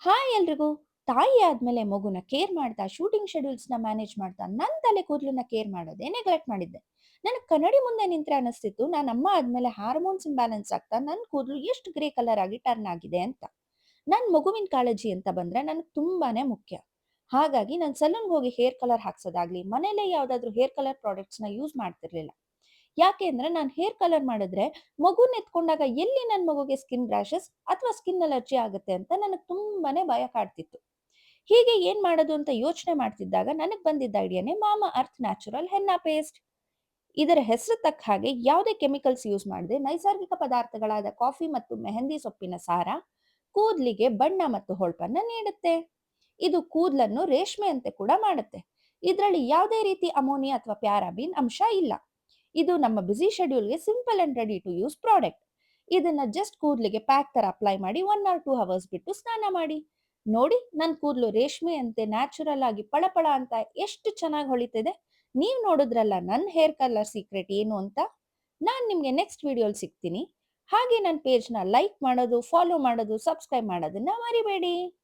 Hi ಎಲ್ರಿಗೂ. ತಾಯಿ ಆದ್ಮೇಲೆ ಮಗುನ ಕೇರ್ ಮಾಡ್ತಾ, ಶೂಟಿಂಗ್ ಶೆಡ್ಯೂಲ್ಸ್‌ನ ಮ್ಯಾನೇಜ್ ಮಾಡ್ತಾ, ನನ್ ತಲೆ ಕೂದಲನ್ನ ಕೇರ್ ಮಾಡೋದೇ ನೆಗ್ಲೆಕ್ಟ್ ಮಾಡಿದ್ದೆ. ನನಗ್ ಕನ್ನಡಿ ಮುಂದೆ ನಿಂತ್ರೆ ಅನಿಸ್ತಿತ್ತು, ನಾನ್ ಅಮ್ಮ ಆದ್ಮೇಲೆ ಹಾರ್ಮೋನ್ಸ್ ಇಂಬ್ಯಾಲೆನ್ಸ್ ಆಗ್ತಾ ನನ್ ಕೂದಲು ಎಷ್ಟು ಗ್ರೇ ಕಲರ್ ಆಗಿ ಟರ್ನ್ ಆಗಿದೆ ಅಂತ. ನನ್ ಮಗುವಿನ ಕಾಳಜಿ ಅಂತ ಬಂದ್ರೆ ನನಗ್ ತುಂಬಾನೇ ಮುಖ್ಯ. ಹಾಗಾಗಿ ನಾನ್ ಸಲೂನ್‌ಗೆ ಹೋಗಿ ಹೇರ್ ಕಲರ್ ಹಾಕ್ಸೋದಾಗ್ಲಿ, ಮನೇಲೇ ಯಾವ್ದಾದ್ರು ಹೇರ್ ಕಲರ್ ಪ್ರಾಡಕ್ಟ್ಸ್‌ನ ಯೂಸ್ ಮಾಡ್ತಿರ್ಲಿಲ್ಲ. ಯಾಕೆ ಅಂದ್ರೆ ನಾನ್ ಹೇರ್ ಕಲರ್ ಮಾಡಿದ್ರೆ ಮಗುನ್ ಎತ್ಕೊಂಡಾಗ ಎಲ್ಲಿ ನನ್ ಮಗುಗೆ ಸ್ಕಿನ್ ರ್ಯಾಷಸ್ ಅಥವಾ ಸ್ಕಿನ್ ಅಲರ್ಜಿ ಆಗುತ್ತೆ ಅಂತ ನನಗ್ ತುಂಬಾನೇ ಭಯ ಕಾಡ್ತಿತ್ತು. ಹೀಗೆ ಏನ್ ಮಾಡೋದು ಅಂತ ಯೋಚನೆ ಮಾಡ್ತಿದ್ದಾಗ ನನಗ್ ಬಂದಿದ್ದ ಐಡಿಯಾನೇ ಮಾಮಾ ಅರ್ತ್ ನ್ಯಾಚುರಲ್ ಹೆನ್ನಾ ಪೇಸ್ಟ್. ಇದರ ಹೆಸರು ತಕ್ಕ ಹಾಗೆ ಯಾವುದೇ ಕೆಮಿಕಲ್ಸ್ ಯೂಸ್ ಮಾಡದೆ ನೈಸರ್ಗಿಕ ಪದಾರ್ಥಗಳಾದ ಕಾಫಿ ಮತ್ತು ಮೆಹಂದಿ ಸೊಪ್ಪಿನ ಸಾರ ಕೂದಲಿಗೆ ಬಣ್ಣ ಮತ್ತು ಹೊಳಪನ್ನ ನೀಡುತ್ತೆ. ಇದು ಕೂದಲನ್ನು ರೇಷ್ಮೆಯಂತೆ ಕೂಡ ಮಾಡುತ್ತೆ. ಇದರಲ್ಲಿ ಯಾವುದೇ ರೀತಿ ಅಮೋನಿಯಾ ಅಥವಾ ಪ್ಯಾರಾಬಿನ್ ಅಂಶ ಇಲ್ಲ. ಇದು ನಮ್ಮ ಬ್ಯುಸಿ ಶೆಡ್ಯೂಲ್ಗೆ simple and ready to use product. ಇದನ್ನ ಜಸ್ಟ್ ಕೂದಲಿಗೆ ಪ್ಯಾಕ್ ತರ ಅಪ್ಲೈ ಮಾಡಿ 1 or 2 ಅವರ್ಸ್ ಬಿಟ್ಟು ಸ್ನಾನ ಮಾಡಿ. ನೋಡಿ, ನನ್ನ ಕೂದಲು ರೇಷ್ಮೆಯಂತೆ ನ್ಯಾಚುರಲ್ ಆಗಿ ಪಳಪಳ ಅಂತ ಎಷ್ಟು ಚೆನ್ನಾಗಿ ಹೊಳಿತಿದೆ. ನೀವು ನೋಡಿದ್ರಲ್ಲ ನನ್ನ ಹೇರ್ ಕಲರ್ ಸೀಕ್ರೆಟ್ ಏನು ಅಂತ. ನಾನು ನಿಮಗೆ ನೆಕ್ಸ್ಟ್ ವಿಡಿಯೋಲಿ ಸಿಗ್ತೀನಿ. ಹಾಗೆ ನನ್ನ ಪೇಜ್ನ ಲೈಕ್ ಮಾಡೋದು, ಫಾಲೋ ಮಾಡೋದು, ಸಬ್ಸ್ಕ್ರೈಬ್ ಮಾಡೋದನ್ನ ಮರಿಬೇಡಿ.